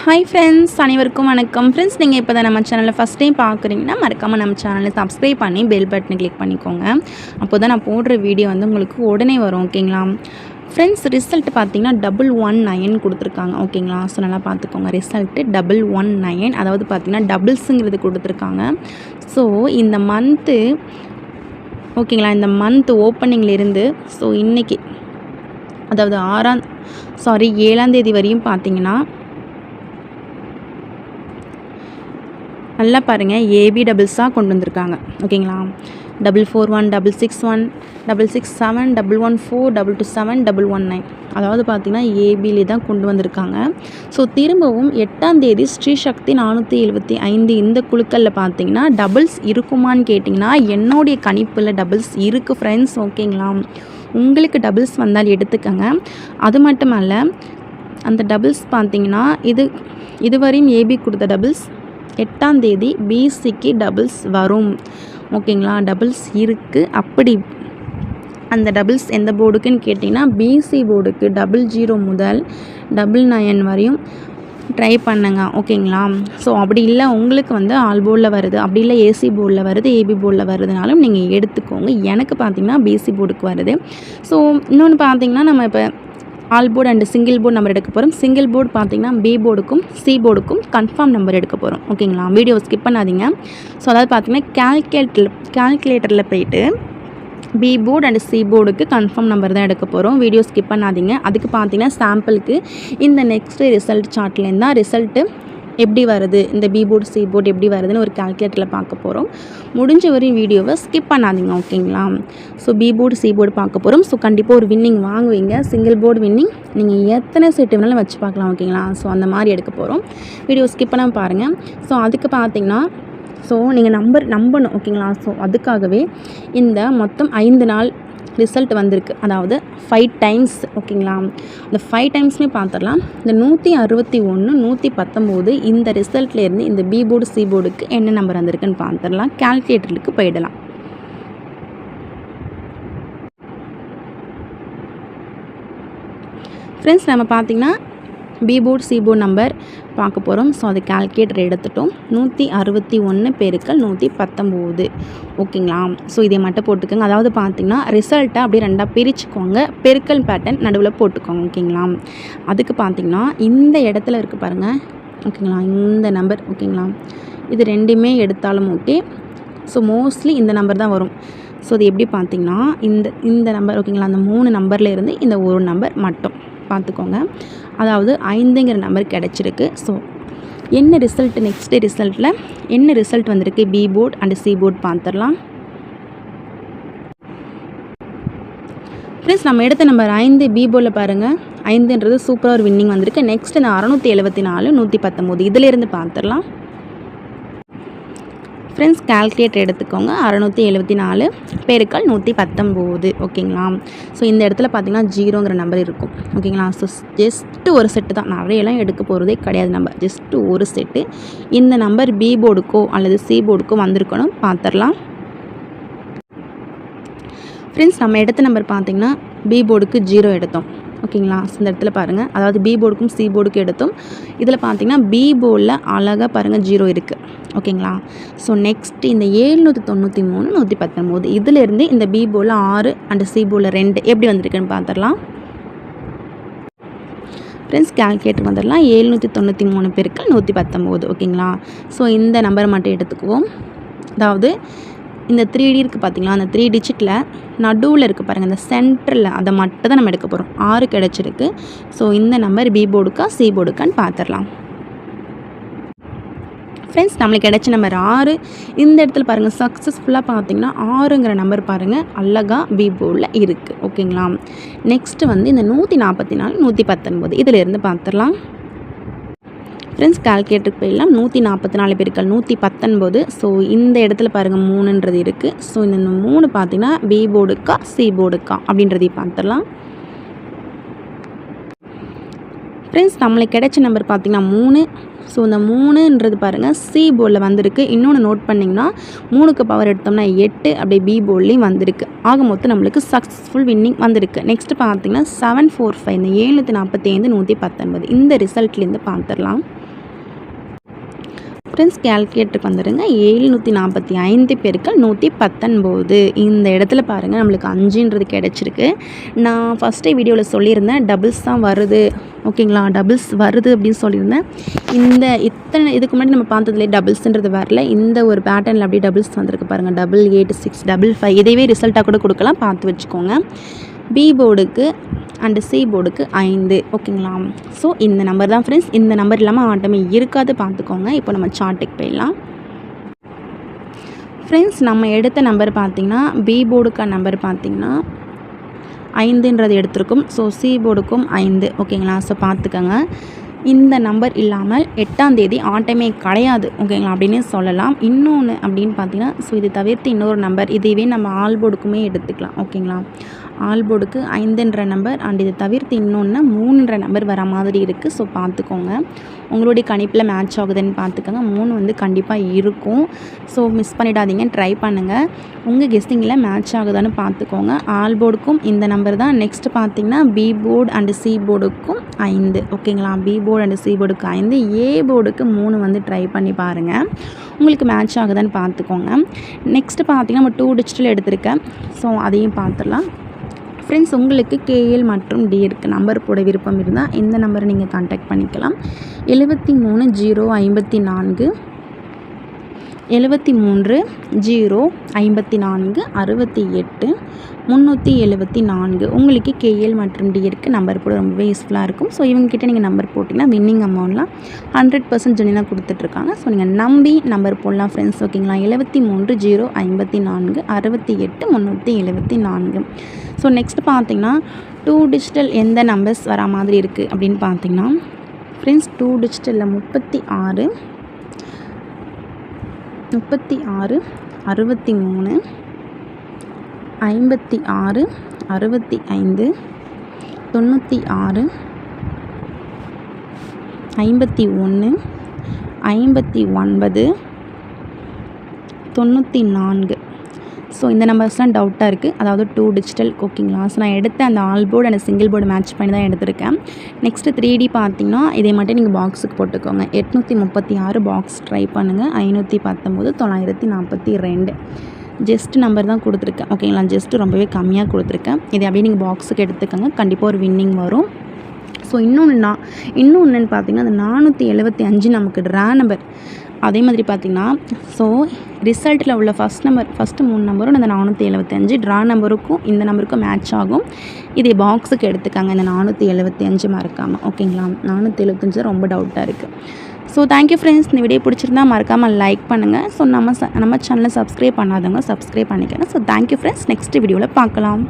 Hi friends, அனைவருக்கும் வணக்கம். Friends, நீங்கள் இப்போ தான் நம்ம சேனலில் ஃபஸ்ட் டைம் பார்க்குறீங்கன்னா மறக்காமல் நம்ம சேனலை சப்ஸ்கிரைப் பண்ணி பெல் பட்டனை கிளிக் பண்ணிக்கோங்க. அப்போ தான் நான் போடுற வீடியோ வந்து உங்களுக்கு உடனே வரும். ஓகேங்களா ஃப்ரெண்ட்ஸ்? ரிசல்ட் பார்த்தீங்கன்னா 119 கொடுத்துருக்காங்க. ஓகேங்களா? ஸோ நல்லா பார்த்துக்கோங்க. ரிசல்ட்டு 119, அதாவது பார்த்தீங்கன்னா டபுள்ஸுங்கிறது கொடுத்துருக்காங்க. ஸோ இந்த மந்த்து ஓகேங்களா, இந்த மந்த் ஓப்பனிங்லேருந்து ஸோ இன்றைக்கி அதாவது 7ஆம் தேதி வரையும் பார்த்தீங்கன்னா நல்லா பாருங்கள், ஏபி டபுள்ஸாக கொண்டு வந்திருக்காங்க. ஓகேங்களா? 441, 661, 667, 114, 227, 119, அதாவது பார்த்திங்கன்னா ஏபிலே தான் கொண்டு வந்திருக்காங்க. ஸோ திரும்பவும் 8ஆம் தேதி ஸ்ரீ சக்தி 475 இந்த குழுக்களில் பார்த்திங்கன்னா டபுள்ஸ் இருக்குமான்னு கேட்டிங்கன்னா என்னுடைய கணிப்பில் டபுள்ஸ் இருக்குது ஃப்ரெண்ட்ஸ். ஓகேங்களா? உங்களுக்கு டபுள்ஸ் வந்தால் எடுத்துக்கங்க. அது மட்டும் அல்ல, அந்த டபுள்ஸ் பார்த்திங்கன்னா இதுவரையும் ஏபி கொடுத்த டபுள்ஸ் 8ஆம் தேதி பிசிக்கு டபுள்ஸ் வரும். ஓகேங்களா? டபுள்ஸ் இருக்குது. அப்படி அந்த டபுள்ஸ் எந்த போர்டுக்குன்னு கேட்டிங்கன்னா பிசி போர்டுக்கு 00 முதல் 99 வரையும் ட்ரை பண்ணுங்க. ஓகேங்களா? ஸோ அப்படி இல்லை உங்களுக்கு வந்து ஆல் போர்டில் வருது, அப்படி இல்லை ஏசி போர்டில் வருது, ஏபி போர்டில் வருதுனாலும் நீங்கள் எடுத்துக்கோங்க. எனக்கு பார்த்திங்கன்னா பிசி போர்டுக்கு வருது. ஸோ இன்னொன்று பார்த்திங்கன்னா நம்ம இப்போ all board and single board number எடுக்க போகிறோம். சிங்கிள் போர்டு பார்த்திங்கன்னா பி போர்டுக்கும் சி போர்டுக்கும் கன்ஃபார்ம் நம்பர் எடுக்க போகிறோம். ஓகேங்களா? வீடியோ ஸ்கிப் பண்ணாதீங்க. ஸோ அதாவது பார்த்திங்கன்னா கால்குலேட்டரில் போய்ட்டு பி போர்டு அண்ட் சி போர்டுக்கு கன்ஃபார்ம் நம்பர் தான் எடுக்க போகிறோம். வீடியோ ஸ்கிப் பண்ணாதீங்க. அதுக்கு பார்த்திங்கன்னா சாம்பிளுக்கு இந்த நெக்ஸ்ட்டு ரிசல்ட் சார்ட்லேருந்து தான் ரிசல்ட்டு எப்படி வருது, இந்த பி போர்டு சி போர்டு எப்படி வருதுன்னு ஒரு கால்குலேட்டரில் பார்க்க போகிறோம். முடிஞ்ச வரையும் வீடியோவை ஸ்கிப் பண்ணாதீங்க. ஓகேங்களா? So B board C board பார்க்க போகிறோம். ஸோ கண்டிப்பாக ஒரு வின்னிங் வாங்குவீங்க. சிங்கிள் போர்டு வின்னிங் நீங்கள் எத்தனை செட்டு வேணாலும் வச்சு பார்க்கலாம். ஓகேங்களா? ஸோ அந்த மாதிரி எடுக்க போகிறோம். வீடியோ ஸ்கிப் பண்ணாமல் பாருங்கள். ஸோ அதுக்கு பார்த்திங்கன்னா ஸோ நீங்கள் நம்பணும். ஓகேங்களா? ஸோ அதுக்காகவே இந்த மொத்தம் 5 நாள் ரிசல்ட் வந்திருக்கு, அதாவது 5 டைம்ஸ். ஓகேங்களா? இந்த 5 டைம்ஸுமே பார்த்துடலாம். இந்த 161, 119 இந்த ரிசல்ட்லேருந்து இந்த பி போர்டு சி போர்டுக்கு என்ன நம்பர் வந்திருக்குன்னு பார்த்துடலாம். கால்குலேட்டருக்கு போயிடலாம். ஃப்ரெண்ட்ஸ், நம்ம பார்த்திங்கன்னா B board C board number பார்க்க போகிறோம். ஸோ அது கால்குலேட்டர் எடுத்துட்டோம். 161 பெருக்கல் 119. ஓகேங்களா? ஸோ இதை மட்டும் போட்டுக்கோங்க. அதாவது பார்த்திங்கன்னா ரிசல்ட்டை அப்படியே ரெண்டாக பிரிச்சுக்கோங்க, பெருக்கல் பேட்டர்ன் நடுவில் போட்டுக்கோங்க. ஓகேங்களா? அதுக்கு பார்த்திங்கன்னா இந்த இடத்துல இருக்குது பாருங்கள். ஓகேங்களா? இந்த நம்பர். ஓகேங்களா? இது ரெண்டுமே எடுத்தாலும் ஓகே. ஸோ மோஸ்ட்லி இந்த நம்பர் தான் வரும். ஸோ இது எப்படி பார்த்திங்கன்னா இந்த நம்பர். ஓகேங்களா? அந்த 3 நம்பரில் இருந்து இந்த ஒரு நம்பர் மட்டும் பார்த்துக்கோங்க. அதாவது 5ங்கிற நம்பர் கிடச்சிருக்கு. ஸோ என்ன ரிசல்ட், நெக்ஸ்ட் ரிசல்ட்டில் என்ன ரிசல்ட் வந்திருக்கு B board and C board பார்த்துடலாம். ஃப்ரெண்ட்ஸ், நம்ம எடுத்த நம்பர் 5 பி போர்டில் பாருங்கள். 5ன்றது சூப்பராக ஒரு வின்னிங் வந்திருக்கு. நெக்ஸ்ட் இந்த 674, 119 இதிலேருந்து பார்த்துடலாம். ஃப்ரெண்ட்ஸ், கால்குலேட்டர் எடுத்துக்கோங்க. 674 பெருக்கல் 119. ஓகேங்களா? ஸோ இந்த இடத்துல பார்த்திங்கன்னா 0ங்கிற நம்பர் இருக்கும். ஓகேங்களா? ஸோ ஜஸ்ட்டு ஒரு செட்டு தான், நிறையெல்லாம் எடுக்க போகிறதே கிடையாது. நம்பர் ஜஸ்ட்டு ஒரு செட்டு. இந்த நம்பர் பி போர்டுக்கோ அல்லது சி போர்டுக்கோ வந்திருக்கணும். பார்த்துடலாம். ஃப்ரெண்ட்ஸ், நம்ம எடுத்த நம்பர் பார்த்திங்கன்னா பி போர்டுக்கு 0 எடுத்தோம். ஓகேங்களா? ஸோ இந்த இடத்துல பாருங்கள், அதாவது பி போர்டுக்கும் சி போர்டுக்கும் எடுத்தோம். இதில் பார்த்திங்கன்னா பி போர்டில் அழகாக பாருங்கள் 0 இருக்குது. ஓகேங்களா? ஸோ நெக்ஸ்ட்டு இந்த 793, 119 இதிலேருந்து இந்த பி போர்டில் 6 அண்ட் சி போர்டில் 2 எப்படி வந்திருக்குன்னு பார்த்துடலாம். ஃப்ரெண்ட்ஸ், கால்குலேட்டர் வந்துடலாம். 793 பெருக்கல் 119. ஓகேங்களா? ஸோ இந்த நம்பரை மட்டும் எடுத்துக்குவோம். அதாவது இந்த 3D இருக்குது பார்த்திங்களா, அந்த 3 டிஜிட்டில் நடுவில் இருக்குது பாருங்கள், இந்த சென்டரில் அதை மட்டும் தான் நம்ம எடுக்க போகிறோம். 6 கிடச்சிருக்கு. ஸோ இந்த நம்பர் பி போர்டுக்கா சி போர்டுக்கான்னு பார்த்துடலாம். ஃப்ரெண்ட்ஸ், நம்மளுக்கு கிடச்ச நம்பர் 6. இந்த இடத்துல பாருங்கள், சக்ஸஸ்ஃபுல்லாக பார்த்திங்கன்னா 6ங்கிற நம்பர் பாருங்கள் அழகாக பி போர்டில் இருக்குது. ஓகேங்களா? நெக்ஸ்ட்டு வந்து இந்த 144, 119 இதிலேருந்து பார்த்துடலாம். ஃப்ரெண்ட்ஸ், கால்குலேட்டருக்கு போயிடலாம். 144 பெருக்கல் 119. ஸோ இந்த இடத்துல பாருங்கள் 3ன்றது இருக்குது. ஸோ இந்த 3 பார்த்திங்கன்னா பி போர்டுக்கா சி போர்டுக்கா அப்படின்றதையும் பார்த்துடலாம். ஃப்ரெண்ட்ஸ், நம்மளுக்கு கிடைச்ச நம்பர் பார்த்திங்கன்னா 3. ஸோ இந்த 3ன்றது பாருங்கள் சி போர்டில் வந்திருக்கு. இன்னொன்று நோட் பண்ணிங்கன்னா 3க்கு பவர் எடுத்தோம்னா 8 அப்படியே பி போர்ட்லேயும் வந்திருக்கு. ஆக மொத்தம் நம்மளுக்கு சக்ஸஸ்ஃபுல் வின்னிங் வந்திருக்கு. நெக்ஸ்ட்டு பார்த்திங்கன்னா 745 இந்த 745, 119 இந்த ரிசல்ட்லேருந்து பார்த்துடலாம். ஃப்ரெண்ட்ஸ் கேல்குலேட்டருக்கு வந்துடுங்க. 745 பெருக்கல் 119 இந்த இடத்துல பாருங்கள் நம்மளுக்கு 5ன்றது கிடச்சிருக்கு. நான் ஃபஸ்ட்டே வீடியோவில் சொல்லியிருந்தேன் டபுள்ஸ் தான் வருது, ஓகேங்களா, டபுள்ஸ் வருது அப்படின்னு சொல்லியிருந்தேன். இதுக்கு முன்னாடி நம்ம பார்த்ததுலேயே டபுள்ஸ்ன்றது வரல. இந்த ஒரு பேட்டர்னில் அப்படியே டபுள்ஸ் வந்திருக்கு பாருங்கள். 88, 6, 55 இதைவே ரிசல்ட்டாக கூட கொடுக்கலாம், பார்த்து வச்சுக்கோங்க. பி போர்டுக்கு அண்டு சி போர்டுக்கு 5, ஓகேங்களா. ஸோ இந்த நம்பர் தான் ஃப்ரெண்ட்ஸ். இந்த நம்பர் இல்லாமல் ஆட்டமே இருக்காது, பார்த்துக்கோங்க. இப்போ நம்ம சார்ட்டுக்கு போயிடலாம். ஃப்ரெண்ட்ஸ் நம்ம எடுத்த நம்பர் பார்த்திங்கன்னா பி போர்டுக்கான நம்பர் பார்த்திங்கன்னா 5ன்றது எடுத்திருக்கும். ஸோ சி போர்டுக்கும் 5, ஓகேங்களா. ஸோ பார்த்துக்கோங்க. இந்த நம்பர் இல்லாமல் 8ஆம் தேதி ஆட்டமே கிடையாது, ஓகேங்களா அப்படின்னு சொல்லலாம். இன்னொன்று அப்படின்னு பார்த்தீங்கன்னா ஸோ இது தவிர்த்து இன்னொரு நம்பர் இதுவே நம்ம ஆல் போர்டுக்குமே எடுத்துக்கலாம், ஓகேங்களா. ஆல் போர்டுக்கு 5ன்ற நம்பர் அண்ட் இது தவிர்த்து இன்னொன்று 3ன்ற நம்பர் வர மாதிரி இருக்குது. ஸோ பார்த்துக்கோங்க, உங்களுடைய கணிப்பில் மேட்ச் ஆகுதுன்னு பார்த்துக்கோங்க. 3 வந்து கண்டிப்பாக இருக்கும். ஸோ மிஸ் பண்ணிடாதீங்க, ட்ரை பண்ணுங்கள். உங்கள் கெஸ்டிங்கில் மேட்ச் ஆகுதான்னு பார்த்துக்கோங்க. ஆல் போர்டுக்கும் இந்த நம்பர் தான். நெக்ஸ்ட் பார்த்திங்கன்னா பி போர்டு அண்டு சி போர்டுக்கும் 5, ஓகேங்களா. பி போர்டு அண்டு சி போர்டுக்கு 5, ஏ போர்டுக்கு 3 வந்து ட்ரை பண்ணி பாருங்கள், உங்களுக்கு மேட்ச் ஆகுதான்னு பார்த்துக்கோங்க. நெக்ஸ்ட்டு பார்த்திங்கன்னா நம்ம 2 டிஜிட்டல் எடுத்திருக்கேன். ஸோ அதையும் பார்த்துடலாம். ஃப்ரெண்ட்ஸ் உங்களுக்கு கேஎல் மற்றும் டிஎருக்கு நம்பர் போட விருப்பம் இருந்தால் இந்த நம்பரை நீங்கள் கான்டாக்ட் பண்ணிக்கலாம். 73 054 73 054 68 374. உங்களுக்கு கேஎல் மற்றும் டிஎருக்கு நம்பர் போட ரொம்பவே யூஸ்ஃபுல்லாக இருக்கும். ஸோ இவங்ககிட்ட நீங்கள் நம்பர் போட்டிங்கன்னா வின்னிங் அமௌண்ட்லாம் 100% ஜெனினாக கொடுத்துட்ருக்காங்க. ஸோ நீங்கள் நம்பி நம்பர் போடலாம் ஃப்ரெண்ட்ஸ், ஓகேங்களா. 73 054 68 374. ஸோ நெக்ஸ்ட் பார்த்திங்கன்னா 2 டிஜிட்டல் எந்த நம்பர்ஸ் வரா மாதிரி இருக்குது அப்படின்னு பார்த்திங்கன்னா ஃப்ரெண்ட்ஸ் 2 டிஜிட்டலில் 36 63 63 56 65 96 51 59 94. ஸோ இந்த நம்பர்ஸ்லாம் டவுட்டாக இருக்குது, அதாவது 2 டிஜிட்டல், ஓகேங்களா. ஸோ நான் எடுத்த அந்த all board and single board match பண்ணி தான் எடுத்திருக்கேன். நெக்ஸ்ட்டு 3D பார்த்திங்கன்னா இதை மட்டும் நீங்கள் பாக்ஸுக்கு போட்டுக்கோங்க. 836 பாக்ஸ் ட்ரை பண்ணுங்கள். 519 942 ஜஸ்ட் நம்பர் தான் கொடுத்துருக்கேன், ஓகேங்களா. ஜஸ்ட்டு ரொம்பவே கம்மியாக கொடுத்துருக்கேன். இதை அப்படியே நீங்கள் பாக்ஸுக்கு எடுத்துக்கோங்க, கண்டிப்பாக ஒரு வின்னிங் வரும். ஸோ இன்னொன்று பார்த்திங்கன்னா அந்த 475 நமக்கு ட்ரா நம்பர். அதே மாதிரி பார்த்திங்கன்னா ஸோ ரிசல்ட்டில் உள்ள ஃபஸ்ட்டு 3 நம்பரும் அந்த 475 ட்ரா நம்பருக்கும் இந்த நம்பருக்கும் மேட்ச் ஆகும். இதை பாக்ஸுக்கு எடுத்துக்காங்க, இந்த 475 மறக்காமல், ஓகேங்களா. 475 ரொம்ப டவுட்டாக இருக்குது. So thank you friends. இந்த வீடியோ பிடிச்சிருந்தா மறக்காமல் லைக் பண்ணுங்கள். ஸோ நம்ம சேனலை சப்ஸ்கிரைப் பண்ணாதவங்க சப்ஸ்கிரைப் பண்ணிக்கிறேன். So thank you friends. நெக்ஸ்ட் வீடியோவில் பார்க்கலாம்.